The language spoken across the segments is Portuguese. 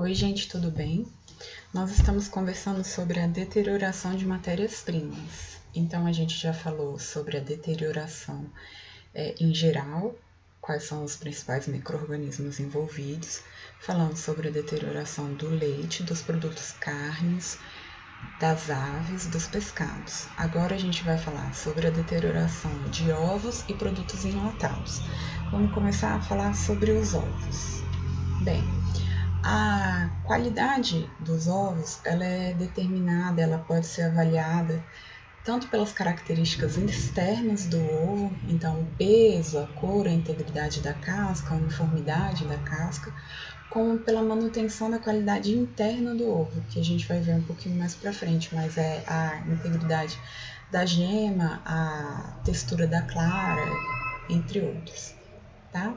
Oi, gente, tudo bem? Nós estamos conversando sobre a deterioração de matérias-primas. Então, a gente já falou sobre a deterioração em geral, quais são os principais micro-organismos envolvidos, falamos sobre a deterioração do leite, dos produtos carnes, das aves, dos pescados. Agora a gente vai falar sobre a deterioração de ovos e produtos enlatados. Vamos começar a falar sobre os ovos. Bem, a qualidade dos ovos, ela é determinada, ela pode ser avaliada tanto pelas características externas do ovo, então o peso, a cor, a integridade da casca, a uniformidade da casca, como pela manutenção da qualidade interna do ovo, que a gente vai ver um pouquinho mais para frente, mas é a integridade da gema, a textura da clara, entre outros, tá?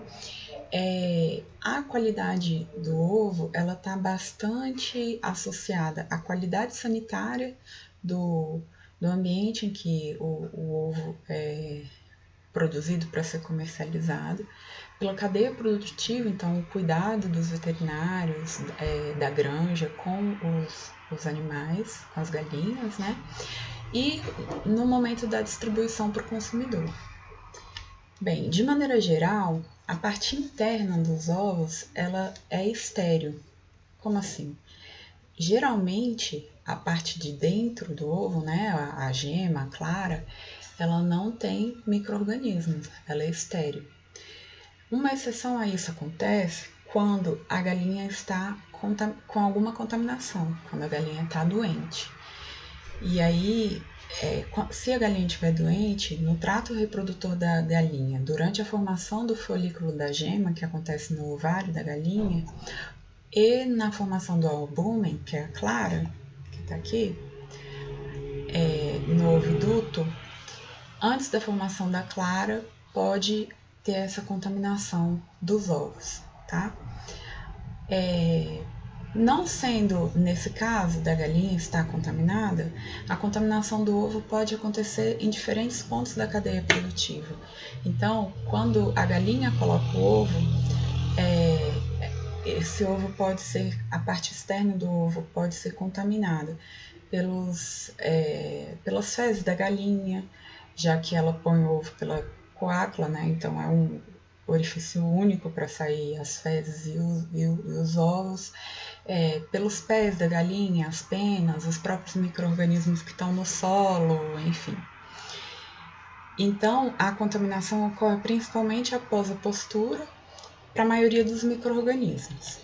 A qualidade do ovo, ela está bastante associada à qualidade sanitária do ambiente em que o ovo é produzido para ser comercializado, pela cadeia produtiva, então o cuidado dos veterinários da granja com os animais, com as galinhas, né? E no momento da distribuição para o consumidor. Bem, de maneira geral, a parte interna dos ovos, ela é estéril. Como assim? Geralmente, a parte de dentro do ovo, né, a gema, a clara, ela não tem micro-organismos, ela é estéril. Uma exceção a isso acontece quando a galinha está com alguma contaminação, quando a galinha está doente. E aí, se a galinha estiver doente, no trato reprodutor da galinha, durante a formação do folículo da gema, que acontece no ovário da galinha, e na formação do albúmen, que é a clara, que está aqui, no oviduto, antes da formação da clara, pode ter essa contaminação dos ovos, tá? Não sendo nesse caso da galinha estar contaminada, a contaminação do ovo pode acontecer em diferentes pontos da cadeia produtiva. Então, quando a galinha coloca o ovo, esse ovo pode ser, a parte externa do ovo pode ser contaminada pelas fezes da galinha, já que ela põe o ovo pela coácula, né? Então é um orifício único para sair as fezes e os ovos, pelos pés da galinha, as penas, os próprios micro-organismos que estão no solo, enfim. Então, a contaminação ocorre principalmente após a postura para a maioria dos micro-organismos.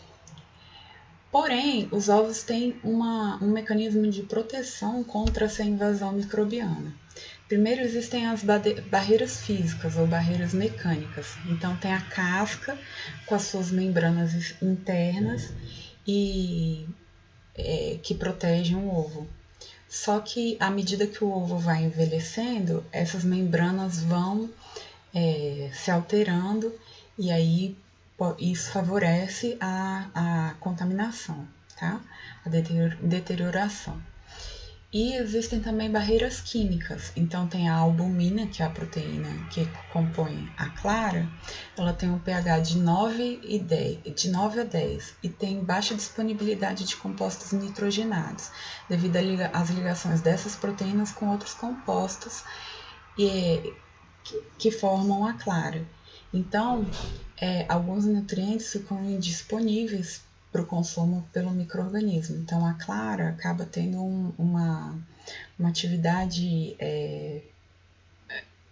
Porém, os ovos têm um mecanismo de proteção contra essa invasão microbiana. Primeiro existem as barreiras físicas ou barreiras mecânicas. Então tem a casca com as suas membranas internas e que protegem o ovo. Só que à medida que o ovo vai envelhecendo, essas membranas vão se alterando e aí isso favorece a contaminação, tá? A deterioração. E existem também barreiras químicas. Então tem a albumina, que é a proteína que compõe a clara, ela tem um pH de 9 a 10 e tem baixa disponibilidade de compostos nitrogenados, devido às ligações dessas proteínas com outros compostos que formam a clara. Então, alguns nutrientes ficam indisponíveis para o consumo pelo micro-organismo. Então, a clara acaba tendo uma atividade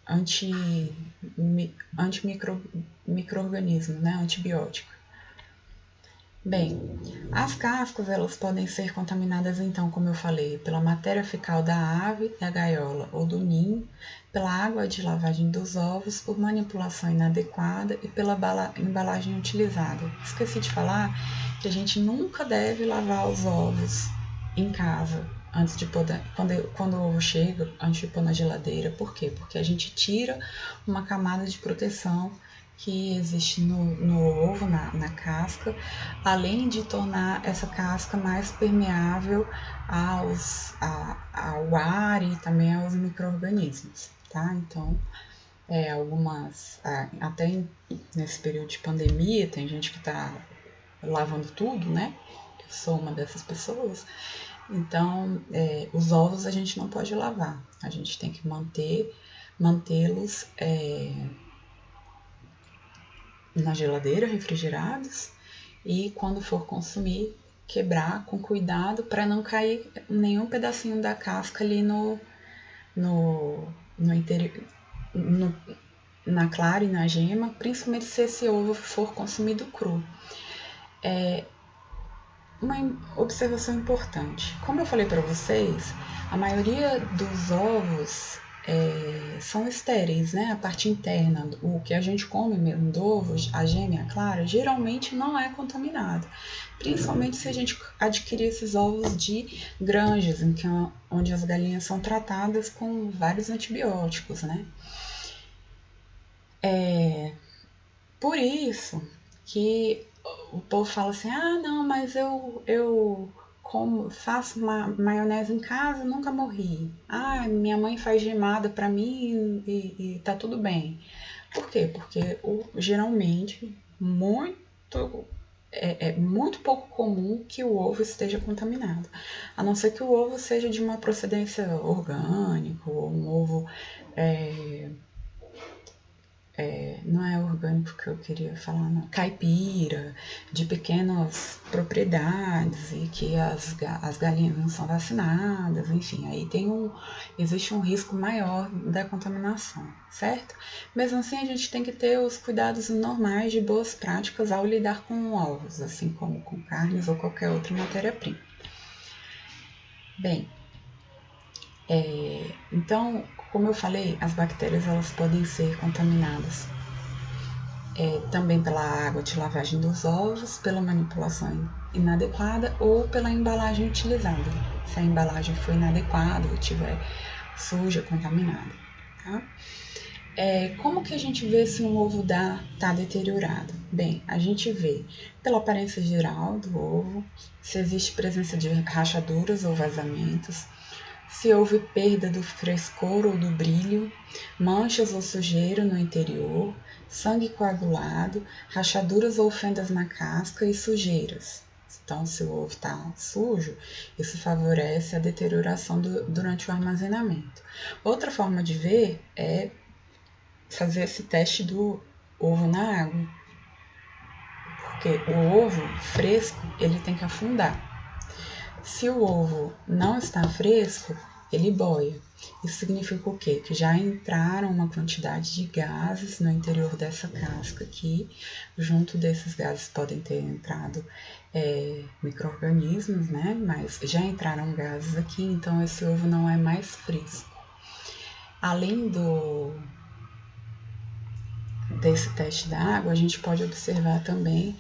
anti-micro-organismo, né? Antibiótica. Bem, as cascas elas podem ser contaminadas então, como eu falei, pela matéria fecal da ave, da gaiola ou do ninho, pela água de lavagem dos ovos, por manipulação inadequada e pela embalagem utilizada. Esqueci de falar que a gente nunca deve lavar os ovos em casa antes de pôr, quando o ovo chega, antes de pôr na geladeira. Por quê? Porque a gente tira uma camada de proteção que existe no ovo, na casca, além de tornar essa casca mais permeável ao ar e também aos micro-organismos, tá? Então, até nesse período de pandemia, tem gente que está lavando tudo, né? sou uma dessas pessoas. Então, os ovos a gente não pode lavar, a gente tem que mantê-los na geladeira, refrigerados, e quando for consumir, quebrar com cuidado para não cair nenhum pedacinho da casca ali no interior, na clara e na gema, principalmente se esse ovo for consumido cru. Uma observação importante. Como eu falei para vocês, a maioria dos ovos são estéreis, né? A parte interna, o que a gente come mesmo do ovo, a gema e a clara, geralmente não é contaminado. Principalmente se a gente adquirir esses ovos de granjas, onde as galinhas são tratadas com vários antibióticos, né? Por isso que o povo fala assim, não, mas eu faço maionese em casa, nunca morri. Minha mãe faz gemada para mim e tá tudo bem. Por quê? Porque geralmente é muito pouco comum que o ovo esteja contaminado. A não ser que o ovo seja de uma procedência orgânica, ou um ovo... não é orgânico que eu queria falar, não. Caipira, de pequenas propriedades e que as galinhas não são vacinadas, enfim, aí existe um risco maior da contaminação, certo? Mesmo assim, a gente tem que ter os cuidados normais de boas práticas ao lidar com ovos, assim como com carnes ou qualquer outra matéria-prima. Bem, então, como eu falei, as bactérias elas podem ser contaminadas também pela água de lavagem dos ovos, pela manipulação inadequada ou pela embalagem utilizada, se a embalagem for inadequada ou estiver suja, contaminada. Tá? Como que a gente vê se um ovo está deteriorado? Bem, a gente vê pela aparência geral do ovo, se existe presença de rachaduras ou vazamentos, se houve perda do frescor ou do brilho, manchas ou sujeira no interior, sangue coagulado, rachaduras ou fendas na casca e sujeiras. Então, se o ovo está sujo, isso favorece a deterioração durante o armazenamento. Outra forma de ver é fazer esse teste do ovo na água, porque o ovo fresco ele tem que afundar. Se o ovo não está fresco, ele boia. Isso significa o quê? Que já entraram uma quantidade de gases no interior dessa casca aqui. Junto desses gases podem ter entrado micro-organismos, né? Mas já entraram gases aqui, então esse ovo não é mais fresco. Além desse teste da água, a gente pode observar também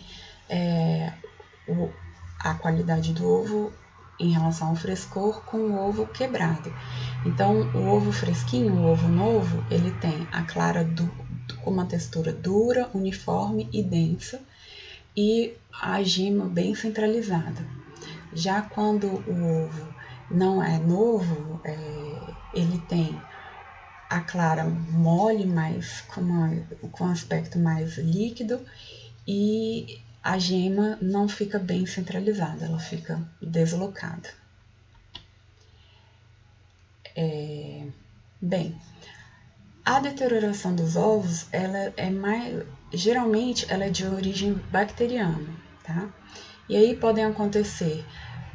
a qualidade do ovo em relação ao frescor com o ovo quebrado. Então, o ovo fresquinho, o ovo novo, ele tem a clara com uma textura dura, uniforme e densa e a gema bem centralizada. Já quando o ovo não é novo, ele tem a clara mole, mas com aspecto mais líquido e a gema não fica bem centralizada, ela fica deslocada. Bem, a deterioração dos ovos, geralmente ela é de origem bacteriana, tá? E aí podem acontecer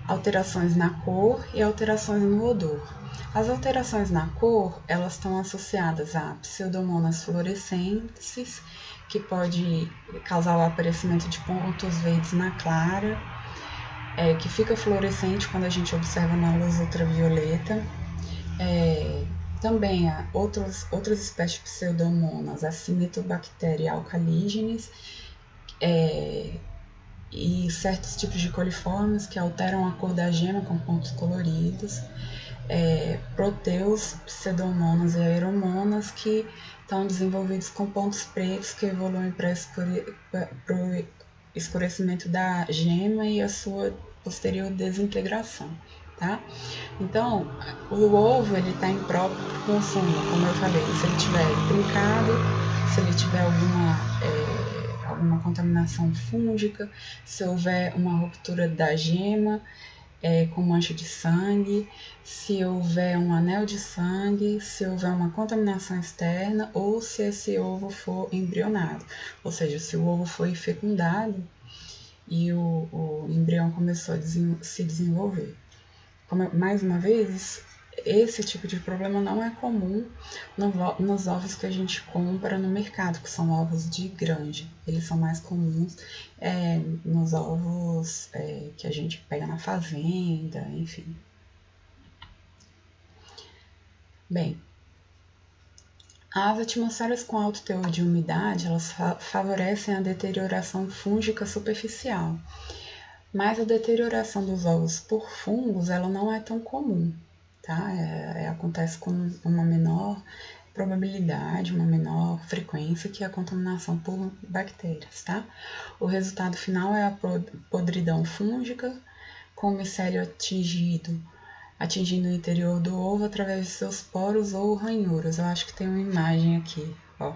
alterações na cor e alterações no odor. As alterações na cor, elas estão associadas a pseudomonas fluorescentes, que pode causar o aparecimento de pontos verdes na clara, que fica fluorescente quando a gente observa na luz ultravioleta. Também há outras espécies de pseudomonas, a Cimetobacteria alcaligenes, e certos tipos de coliformes que alteram a cor da gema com pontos coloridos, proteus, pseudomonas e aeromonas que estão desenvolvidos com pontos pretos que evoluem para o escurecimento da gema e a sua posterior desintegração. Tá? Então, o ovo ele está impróprio para o consumo, como eu falei, se ele tiver trincado, se ele tiver alguma uma contaminação fúngica, se houver uma ruptura da gema com mancha de sangue, se houver um anel de sangue, se houver uma contaminação externa ou se esse ovo for embrionado, ou seja, se o ovo foi fecundado e o embrião começou a se desenvolver. Mais uma vez, esse tipo de problema não é comum nos ovos que a gente compra no mercado, que são ovos de granja. Eles são mais comuns nos ovos que a gente pega na fazenda, enfim. Bem, as atmosferas com alto teor de umidade, elas favorecem a deterioração fúngica superficial. Mas a deterioração dos ovos por fungos, ela não é tão comum, tá? Acontece com uma menor probabilidade, uma menor frequência que a contaminação por bactérias, tá? O resultado final é a podridão fúngica, com o micélio atingindo o interior do ovo através de seus poros ou ranhuras. Eu acho que tem uma imagem aqui, ó.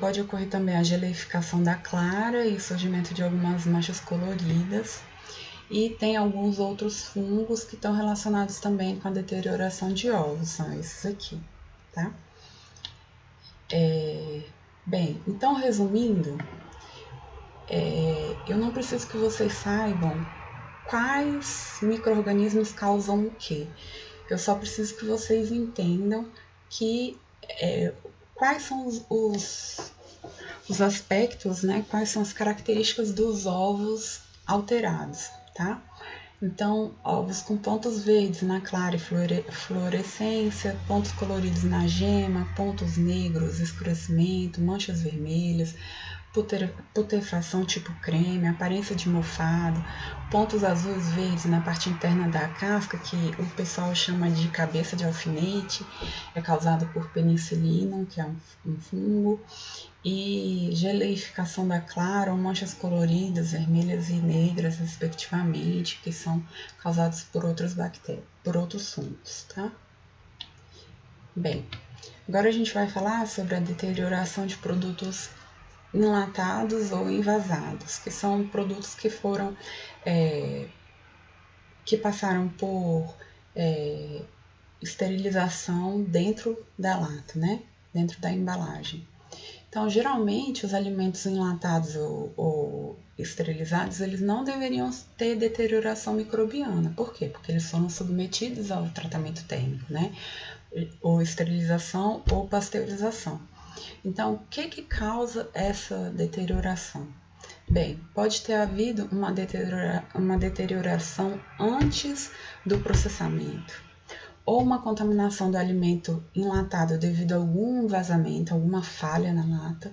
Pode ocorrer também a geleificação da clara e surgimento de algumas manchas coloridas. E tem alguns outros fungos que estão relacionados também com a deterioração de ovos, são esses aqui, tá? Bem, então resumindo, eu não preciso que vocês saibam quais micro-organismos causam o quê. Eu só preciso que vocês entendam que quais são os aspectos, né? Quais são as características dos ovos alterados, tá? Então, ovos com pontos verdes na clara e fluorescência, pontos coloridos na gema, pontos negros, escurecimento, manchas vermelhas, putrefação tipo creme, aparência de mofado, pontos azuis verdes na parte interna da casca, que o pessoal chama de cabeça de alfinete, é causado por penicillinum, que é um fungo, e geleificação da clara ou manchas coloridas, vermelhas e negras, respectivamente, que são causados por outras bactérias, por outros fungos, tá? Bem, agora a gente vai falar sobre a deterioração de produtos enlatados ou envasados, que são produtos que foram que passaram por esterilização dentro da lata, né? Dentro da embalagem. Então, geralmente, os alimentos enlatados ou esterilizados, eles não deveriam ter deterioração microbiana. Por quê? Porque eles foram submetidos ao tratamento térmico, né? Ou esterilização ou pasteurização. Então, o que causa essa deterioração? Bem, pode ter havido uma deterioração antes do processamento, ou uma contaminação do alimento enlatado devido a algum vazamento, alguma falha na lata,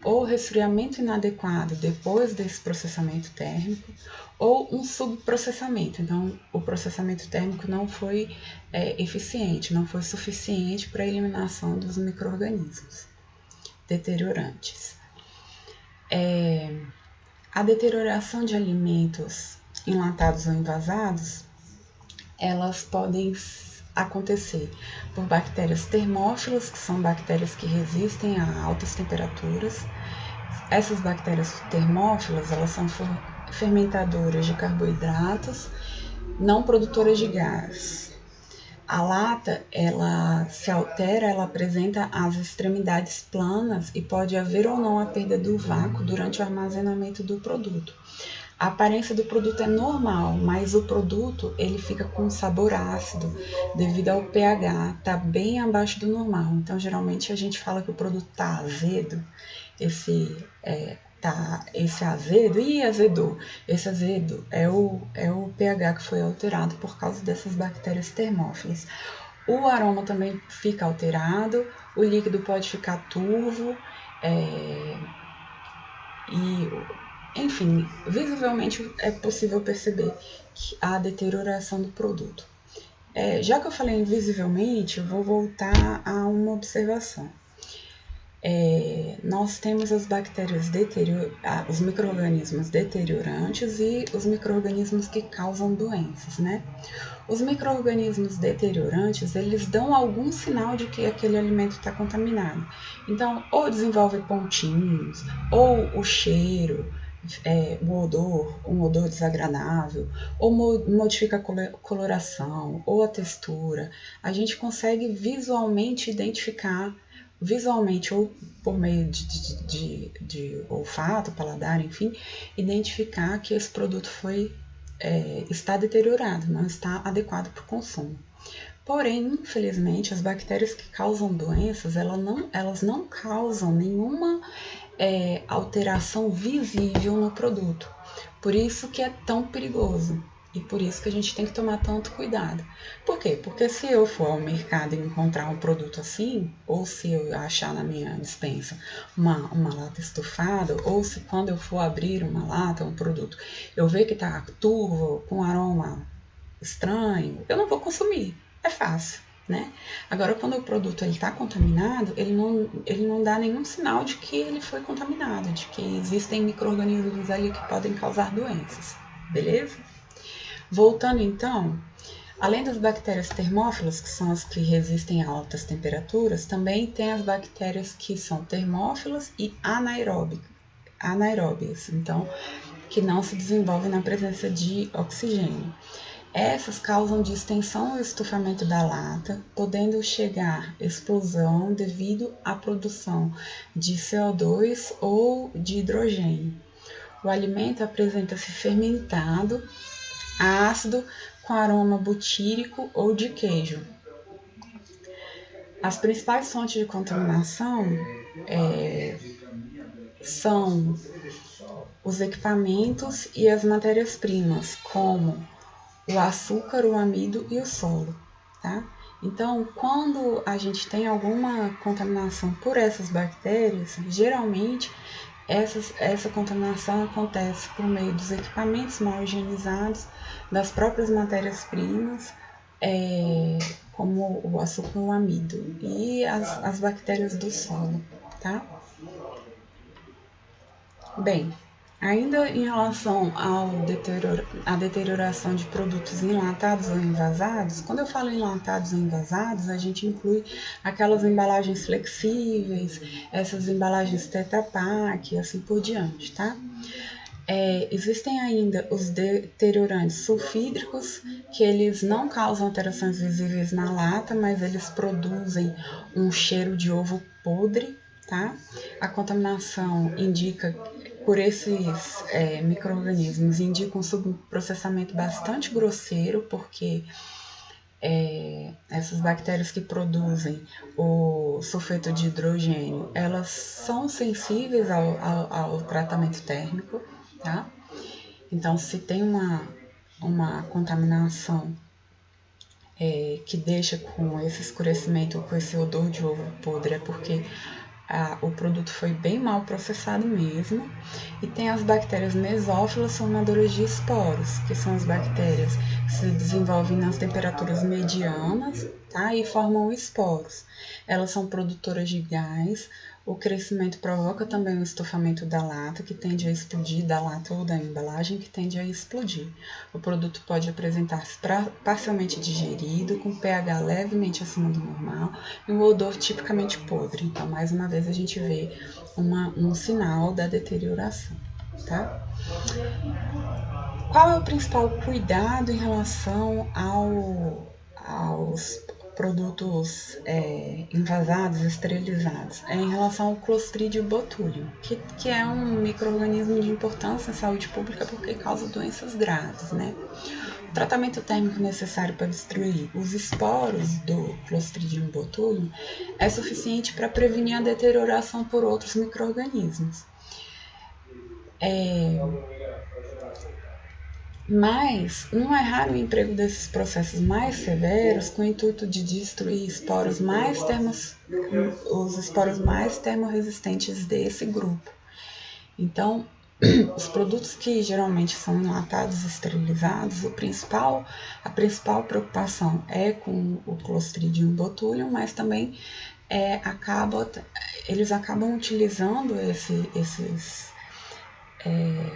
ou resfriamento inadequado depois desse processamento térmico, ou um subprocessamento. Então, o processamento térmico não foi eficiente, não foi suficiente para a eliminação dos micro-organismos deteriorantes. A deterioração de alimentos enlatados ou envasados, elas podem acontecer por bactérias termófilas, que são bactérias que resistem a altas temperaturas. Essas bactérias termófilas, elas são fermentadoras de carboidratos, não produtoras de gás. A lata, ela se altera, ela apresenta as extremidades planas e pode haver ou não a perda do vácuo durante o armazenamento do produto. A aparência do produto é normal, mas o produto ele fica com sabor ácido devido ao pH, tá bem abaixo do normal. Então, geralmente a gente fala que o produto tá azedo, esse azedo, azedou. Esse azedo é o pH que foi alterado por causa dessas bactérias termófilas. O aroma também fica alterado, o líquido pode ficar turvo, enfim, visivelmente é possível perceber a deterioração do produto. Já que eu falei invisivelmente, eu vou voltar a uma observação. nós temos as bactérias os micro-organismos deteriorantes e os micro-organismos que causam doenças, né? Os micro-organismos deteriorantes, eles dão algum sinal de que aquele alimento está contaminado. Então, ou desenvolve pontinhos, ou o cheiro, o odor, um odor desagradável, ou modifica a coloração, ou a textura. A gente consegue visualmente identificar, ou por meio de olfato, paladar, enfim, identificar que esse produto está deteriorado, não está adequado para o consumo. Porém, infelizmente, as bactérias que causam doenças, elas não causam nenhuma alteração visível no produto. Por isso que é tão perigoso. E por isso que a gente tem que tomar tanto cuidado. Por quê? Porque se eu for ao mercado e encontrar um produto assim, ou se eu achar na minha despensa uma lata estufada, ou se quando eu for abrir uma lata, um produto, eu ver que está turvo, com aroma estranho, eu não vou consumir. É fácil, né? Agora, quando o produto está contaminado, ele não dá nenhum sinal de que ele foi contaminado, de que existem micro-organismos ali que podem causar doenças, beleza? Voltando então, além das bactérias termófilas, que são as que resistem a altas temperaturas, também tem as bactérias que são termófilas e anaeróbias, então, que não se desenvolvem na presença de oxigênio. Essas causam distensão e estufamento da lata, podendo chegar explosão devido à produção de CO2 ou de hidrogênio. O alimento apresenta-se fermentado, ácido, com aroma butírico ou de queijo. As principais fontes de contaminação são os equipamentos e as matérias-primas, como o açúcar, o amido e o solo, tá? Então, quando a gente tem alguma contaminação por essas bactérias, geralmente essa contaminação acontece por meio dos equipamentos mal higienizados, das próprias matérias-primas, como o açúcar e o amido, e as bactérias do solo, tá? Bem, ainda em relação à deterioração de produtos enlatados ou envasados, quando eu falo enlatados ou envasados, a gente inclui aquelas embalagens flexíveis, essas embalagens Tetra Pak e assim por diante, tá? Existem ainda os deteriorantes sulfídricos, que eles não causam alterações visíveis na lata, mas eles produzem um cheiro de ovo podre, tá? A contaminação indica por esses micro-organismos, indica um subprocessamento bastante grosseiro, porque essas bactérias que produzem o sulfeto de hidrogênio, elas são sensíveis ao tratamento térmico, tá? Então, se tem uma contaminação que deixa com esse escurecimento, com esse odor de ovo podre, é porque o produto foi bem mal processado mesmo. E tem as bactérias mesófilas formadoras de esporos, que são as bactérias que se desenvolvem nas temperaturas medianas, tá? E formam esporos. Elas são produtoras de gás. O crescimento provoca também o estufamento da lata, que tende a explodir, da lata ou da embalagem, que tende a explodir. O produto pode apresentar-se parcialmente digerido, com pH levemente acima do normal e um odor tipicamente podre. Então, mais uma vez, a gente vê um sinal da deterioração, tá? Qual é o principal cuidado em relação aos produtos envasados, esterilizados? Em relação ao Clostridium botulium, que é um micro-organismo de importância na saúde pública porque causa doenças graves, né? O tratamento térmico necessário para destruir os esporos do Clostridium botulium é suficiente para prevenir a deterioração por outros micro-organismos. Mas não é raro o emprego desses processos mais severos com o intuito de destruir os esporos mais termorresistentes desse grupo. Então, os produtos que geralmente são enlatados e esterilizados, a principal preocupação é com o Clostridium botulium, mas também eles acabam utilizando esses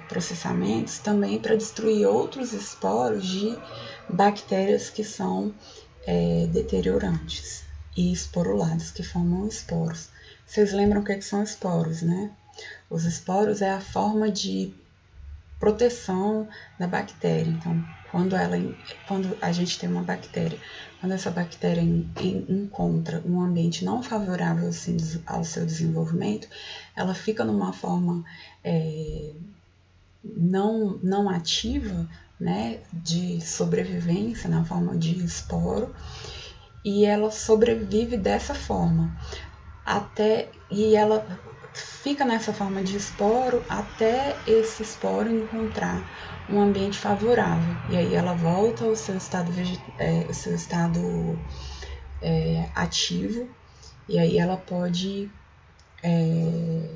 processamentos também para destruir outros esporos de bactérias que são deteriorantes e esporuladas, que formam esporos. Vocês lembram o que são esporos, né? Os esporos é a forma de proteção da bactéria. Então, quando a gente tem uma bactéria, quando essa bactéria encontra um ambiente não favorável assim, ao seu desenvolvimento, ela fica numa forma não ativa, né, de sobrevivência, na forma de esporo, e ela sobrevive dessa forma, e ela fica nessa forma de esporo até esse esporo encontrar um ambiente favorável, e aí ela volta ao seu estado, ativo, e aí ela pode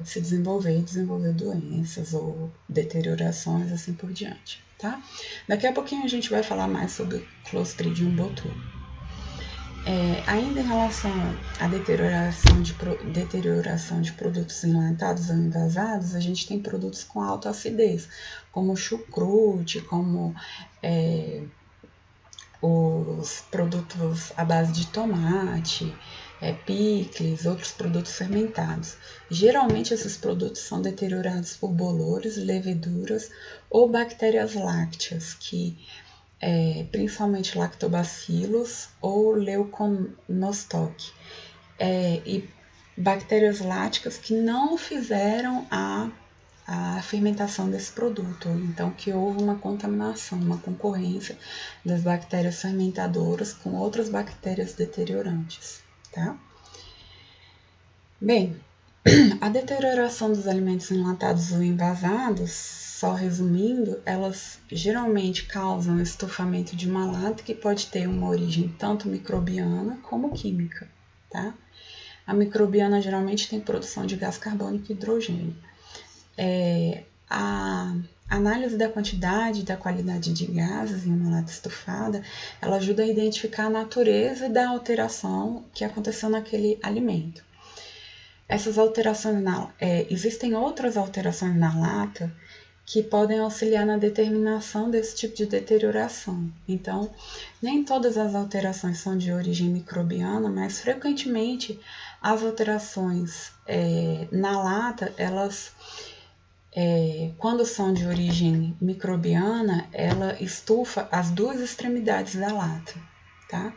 se desenvolver doenças ou deteriorações, assim por diante, tá? Daqui a pouquinho a gente vai falar mais sobre Clostridium botulinum. Ainda em relação à deterioração de produtos enlatados ou envasados, a gente tem produtos com alta acidez, como chucrute, como os produtos à base de tomate, picles, outros produtos fermentados. Geralmente esses produtos são deteriorados por bolores, leveduras ou bactérias lácteas, que principalmente lactobacilos ou leuconostoc, e bactérias lácticas que não fizeram a fermentação desse produto, então que houve uma contaminação, uma concorrência das bactérias fermentadoras com outras bactérias deteriorantes, tá? Bem, a deterioração dos alimentos enlatados ou envasados, só resumindo, elas geralmente causam estufamento de uma lata que pode ter uma origem tanto microbiana como química, tá? A microbiana geralmente tem produção de gás carbônico e hidrogênio. A análise da quantidade e da qualidade de gases em uma lata estufada, ela ajuda a identificar a natureza da alteração que aconteceu naquele alimento. Essas alterações existem outras alterações na lata que podem auxiliar na determinação desse tipo de deterioração. Então, nem todas as alterações são de origem microbiana, mas frequentemente as alterações na lata, elas, quando são de origem microbiana, ela estufa as duas extremidades da lata, tá?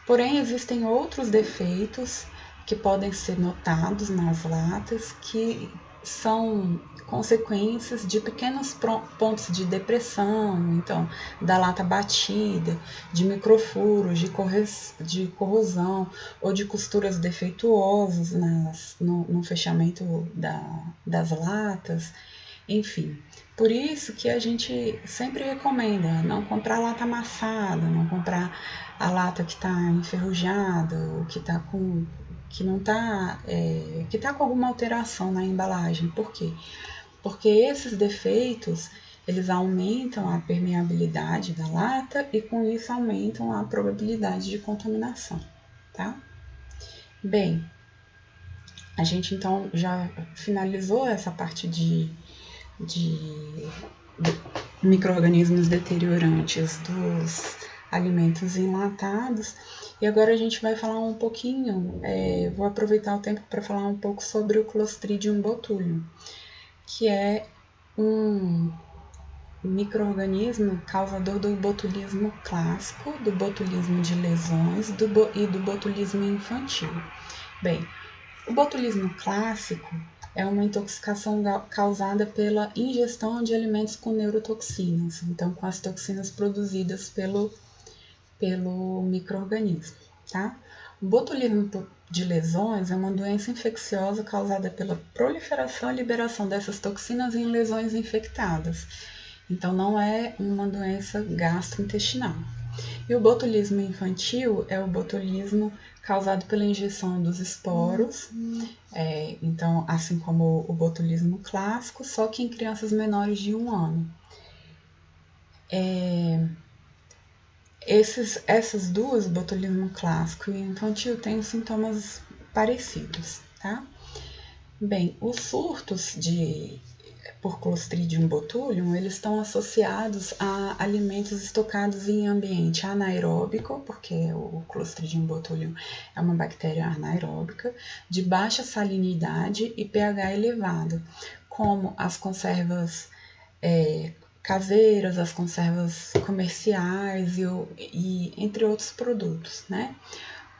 Porém, existem outros defeitos que podem ser notados nas latas, que são consequências de pequenos pontos de depressão, então, da lata batida, de microfuros, de corrosão ou de costuras defeituosas no fechamento das latas, enfim. Por isso que a gente sempre recomenda não comprar lata amassada, não comprar a lata que está enferrujada ou que está com que está com alguma alteração na embalagem. Por quê? Porque esses defeitos, eles aumentam a permeabilidade da lata e com isso aumentam a probabilidade de contaminação, tá? Bem, a gente então já finalizou essa parte de micro-organismos deteriorantes dos alimentos enlatados. E agora a gente vai falar um pouquinho, vou aproveitar o tempo para falar um pouco sobre o Clostridium botulinum, que é um micro-organismo causador do botulismo clássico, do botulismo de lesões e do botulismo infantil. Bem, o botulismo clássico é uma intoxicação causada pela ingestão de alimentos com neurotoxinas, então com as toxinas produzidas pelo micro-organismo, tá? O botulismo de lesões é uma doença infecciosa causada pela proliferação e liberação dessas toxinas em lesões infectadas. Então, não é uma doença gastrointestinal. E o botulismo infantil é o botulismo causado pela injeção dos esporos, então, assim como o botulismo clássico, só que em crianças menores de 1 ano. Essas duas, botulismo clássico e infantil, têm sintomas parecidos, tá? Bem, os surtos por Clostridium botulinum, eles estão associados a alimentos estocados em ambiente anaeróbico, porque o Clostridium botulinum é uma bactéria anaeróbica, de baixa salinidade e pH elevado, como as conservas caseiras, as conservas comerciais e entre outros produtos, né?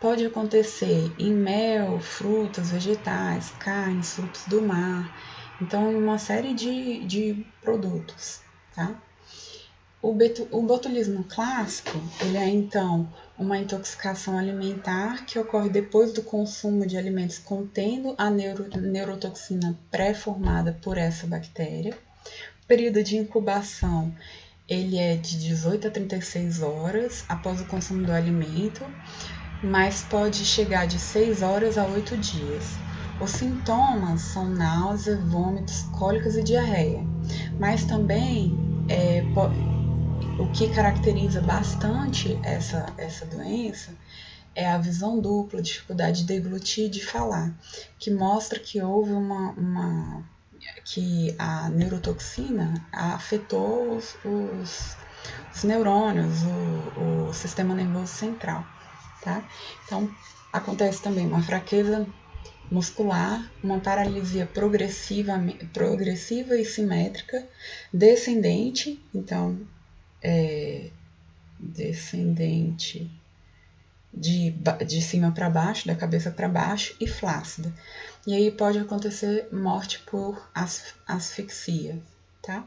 Pode acontecer em mel, frutas, vegetais, carnes, frutos do mar, então em uma série de produtos, tá? O botulismo clássico, ele é então uma intoxicação alimentar que ocorre depois do consumo de alimentos contendo a neurotoxina pré-formada por essa bactéria. O período de incubação, ele é de 18 a 36 horas após o consumo do alimento, mas pode chegar de 6 horas a 8 dias. Os sintomas são náusea, vômitos, cólicas e diarreia, mas também o que caracteriza bastante essa doença é a visão dupla, dificuldade de deglutir e de falar, que mostra que houve que a neurotoxina afetou os neurônios, o sistema nervoso central, tá? Então, acontece também uma fraqueza muscular, uma paralisia progressiva e simétrica, descendente, então, descendente de cima para baixo, da cabeça para baixo, e flácida. E aí pode acontecer morte por asfixia, tá?